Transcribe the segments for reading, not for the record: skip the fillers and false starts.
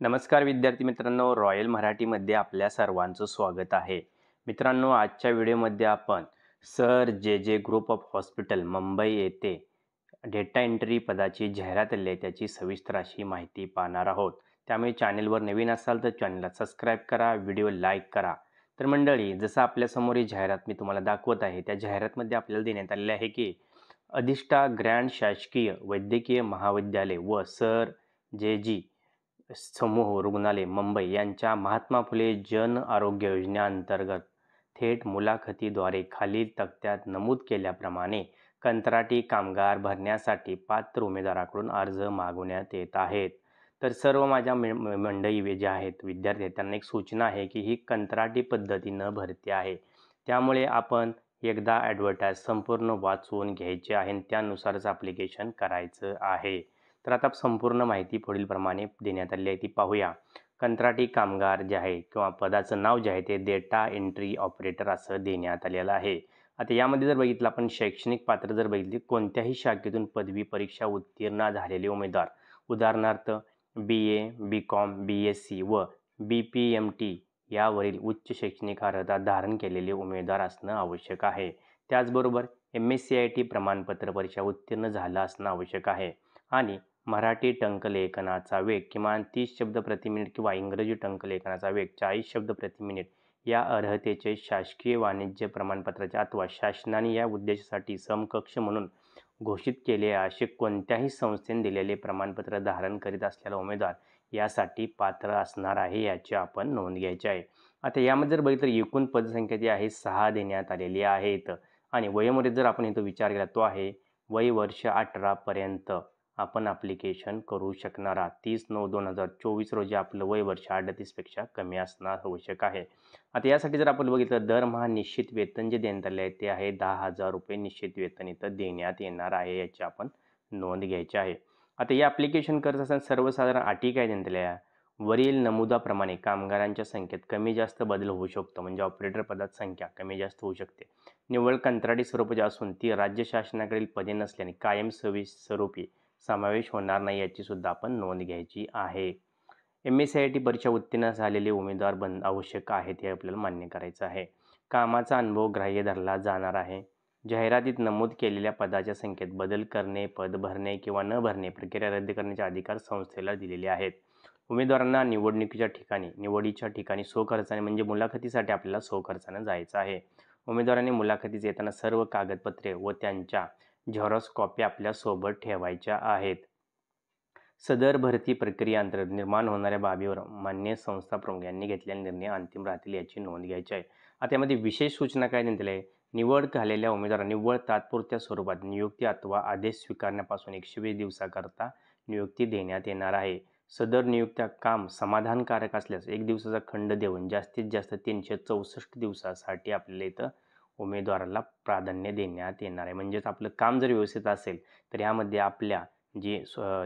नमस्कार विद्यार्थी मित्रांनो, रॉयल मराठीमध्ये आपल्या सर्वांचं स्वागत आहे. मित्रांनो, आजच्या व्हिडिओमध्ये आपण सर जे जे ग्रुप ऑफ हॉस्पिटल मुंबई येथे डेटा एंट्री पदाची जाहिरात आली आहे, त्याची सविस्तर अशी माहिती पाहणार आहोत. त्यामुळे चॅनेलवर नवीन असाल तर चॅनलला सबस्क्राईब करा, व्हिडिओ लाईक करा. तर मंडळी, जसं आपल्यासमोर ही जाहिरात मी तुम्हाला दाखवत आहे, त्या जाहिरातमध्ये आपल्याला देण्यात आलेले आहे की अधिष्ठा ग्रँड शासकीय वैद्यकीय महाविद्यालय व सर जे जी समूह रुग्णालय मुंबई यांच्या महात्मा फुले जन आरोग्य योजनेअंतर्गत थेट मुलाखतीद्वारे खालील तक्त्यात नमूद केल्याप्रमाणे कंत्राटी कामगार भरण्यासाठी पात्र उमेदवाराकडून अर्ज मागवण्यात येत आहेत. तर सर्व माझ्या मंडळी जे आहेत विद्यार्थी आहेत त्यांना एक सूचना आहे की ही कंत्राटी पद्धतीनं भरती आहे. त्यामुळे आपण एकदा ॲडव्हर्टाईज संपूर्ण वाचून घ्यायचे आहे आणि त्यानुसारच ॲप्लिकेशन करायचं आहे. तर आता संपूर्ण माहिती पुढीलप्रमाणे देण्यात आली आहे ती पाहूया. कंत्राटी कामगार जे आहे किंवा पदाचं नाव जे आहे ते डेटा एंट्री ऑपरेटर असं देण्यात आलेलं आहे. आता यामध्ये जर बघितलं आपण शैक्षणिक पात्र जर बघितली कोणत्याही शाखेतून पदवी परीक्षा उत्तीर्ण झालेले उमेदवार उदाहरणार्थ BA, BCom, BSc व BPMT यावरील उच्च शैक्षणिक अर्हता धारण केलेले उमेदवार असणं आवश्यक आहे. त्याचबरोबर MSCIT प्रमाणपत्र परीक्षा उत्तीर्ण झालं असणं आवश्यक आहे आणि मराठी टंकलेखनाचा वेग किमान 30 शब्द प्रति मिनिट किंवा इंग्रजी टंकलेखनाचा वेग 40 शब्द प्रति मिनिट या अर्हतेचे शासकीय वाणिज्य प्रमाणपत्राचे अथवा शासनाने या उद्देशासाठी समकक्ष म्हणून घोषित केले असे कोणत्याही संस्थेने दिलेले प्रमाणपत्र धारण करीत असलेला उमेदवार यासाठी पात्र असणार आहे याची आपण नोंद घ्यायची आहे. आता यामध्ये जर बघितलं एकूण पदसंख्या जी आहे 6 देण्यात आलेली आहेत आणि वयोमर्यादेत जर आपण इथं विचार केला तो आहे वय वर्ष 18 पर्यंत आपण ॲप्लिकेशन करू शकणार आहात. 30/9/2024 रोजी आपलं वय वर्ष 38पेक्षा कमी असणं आवश्यक आहे. आता यासाठी जर आपण बघितलं दरमहा निश्चित वेतन जे देण्यात आले आहे ते आहे 10,000 रुपये निश्चित वेतन इथं देण्यात येणार आहे याची आपण नोंद घ्यायची आहे. आता या ॲप्लिकेशन करत असताना सर्वसाधारण अटी काय देण्यात आल्या आहे? वरील नमुदाप्रमाणे कामगारांच्या संख्येत कमी जास्त बदल होऊ शकतो म्हणजे ऑपरेटर पदात संख्या कमी जास्त होऊ शकते. निव्वळ कंत्राटी स्वरूपाची असून ती राज्य शासनाकडील पदे नसल्याने कायम स्वरूपी समावेश होणार नाही याची सुद्धा आपण नोंद घ्यायची आहे. MSCIT परीक्षा उत्तीर्ण झालेले उमेदवार आवश्यक आहेत हे आपल्याला मान्य करायचं आहे. कामाचा अनुभव ग्राह्य धरला जाणार आहे. जाहिरातीत नमूद केलेल्या पदाच्या संख्येत बदल करणे, पद भरणे किंवा न भरणे प्रक्रिया रद्द करण्याचे अधिकार संस्थेला दिलेले आहेत. उमेदवारांना निवडीच्या ठिकाणी स्वखर्चाने म्हणजे मुलाखतीसाठी आपल्याला स्वखर्चाने जायचं आहे. उमेदवारांनी मुलाखतीस येताना सर्व कागदपत्रे व त्यांच्या झेरॉक्स कॉपी आपल्या सोबत ठेवायच्या आहेत. सदर भरती प्रक्रियेअंतर्गत निर्माण होणाऱ्या बाबीवर मान्य संस्था प्रमुख यांनी घेतलेला निर्णय अंतिम राहतील याची नोंद घ्यायची आहे. आता यामध्ये विशेष सूचना काय देण्यात आली आहे? निवड झालेल्या उमेदवारांना निव्वळ तात्पुरत्या स्वरूपात नियुक्ती अथवा आदेश स्वीकारण्यापासून 120 दिवसाकरता नियुक्ती देण्यात येणार आहे. सदर नियुक्त्या काम समाधानकारक असल्यास 1 दिवसाचा खंड देऊन जास्तीत जास्त 364 दिवसासाठी आपल्याला इथं उमेदवाराला प्राधान्य देण्यात येणार आहे. म्हणजेच आपलं काम जर व्यवस्थित असेल तर यामध्ये आपल्या जी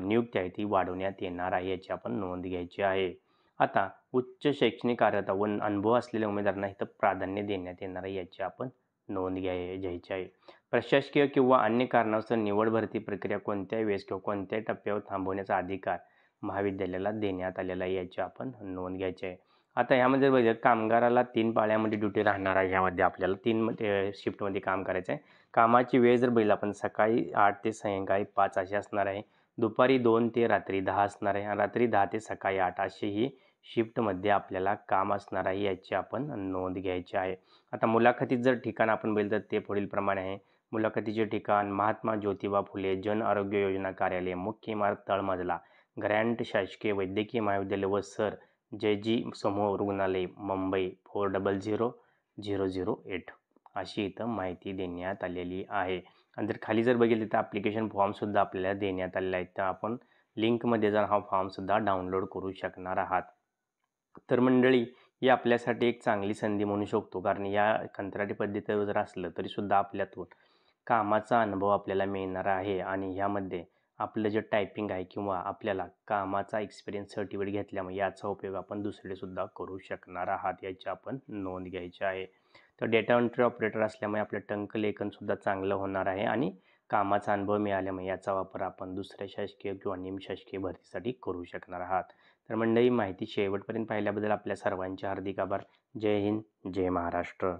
नियुक्ती आहे ती वाढवण्यात येणार आहे याची आपण नोंद घ्यायची आहे. आता उच्च शैक्षणिक अर्हता व अनुभव असलेल्या उमेदवारांना इथं प्राधान्य देण्यात येणार आहे याची आपण नोंद घ्यायची आहे. प्रशासकीय किंवा अन्य कारणास्तव निवड भरती प्रक्रिया कोणत्याही वेळेस किंवा कोणत्याही टप्प्यावर थांबवण्याचा अधिकार महाविद्यालयाला देण्यात आलेला आहे याची आपण नोंद घ्यायची आहे. आता ह्यामध्ये बघा कामगाराला 3 पाळ्यामध्ये ड्युटी राहणार आहे. यामध्ये आपल्याला 3 शिफ्टमध्ये काम करायचं आहे. कामाची वेळ जर बघितली आपण सकाळी 8 ते सायंकाळी 5 अशी असणार आहे. दुपारी 2 ते रात्री 10 असणार आहे आणि रात्री 10 ते सकाळी 8 अशी ही शिफ्टमध्ये आपल्याला काम असणार आहे याची आपण नोंद घ्यायची आहे. आता मुलाखतीत जर ठिकाण आपण बघितलं तर ते पुढीलप्रमाणे आहे. मुलाखतीचे ठिकाण महात्मा ज्योतिबा फुले जन आरोग्य योजना कार्यालय मुख्य इमारत तळमजला ग्रँड शासकीय वैद्यकीय महाविद्यालय व सर जे जी समूह रुग्णालय मुंबई 400008 अशी इथं माहिती देण्यात आलेली आहे. आणि जर खाली जर बघितलं तर ॲप्लिकेशन फॉर्मसुद्धा आपल्याला देण्यात आलेला आहे. तर आपण लिंकमध्ये जर हा फॉर्मसुद्धा डाउनलोड करू शकणार आहात. तर मंडळी ही आपल्यासाठी एक चांगली संधी म्हणू शकतो कारण या कंत्राटी पद्धतीवर जर असलं तरीसुद्धा आपल्यातून कामाचा अनुभव आपल्याला मिळणार आहे आणि ह्यामध्ये आपलं जे टायपिंग आहे किंवा आपल्याला कामाचा एक्सपिरियन्स सर्टिफिकेट घेतल्यामुळे याचा उपयोग आपण दुसरीसुद्धा करू शकणार आहात याची आपण नोंद घ्यायची आहे. तर डेटा एंट्री ऑपरेटर असल्यामुळे आपलं टंकलेखनसुद्धा चांगलं होणार आहे आणि कामाचा अनुभव मिळाल्यामुळे याचा वापर आपण दुसऱ्या शासकीय किंवा निमशासकीय भरतीसाठी करू शकणार आहात. तर मंडळी, माहिती शेवटपर्यंत पाहिल्याबद्दल आपल्या सर्वांचे हार्दिक आभार. जय हिंद, जय महाराष्ट्र.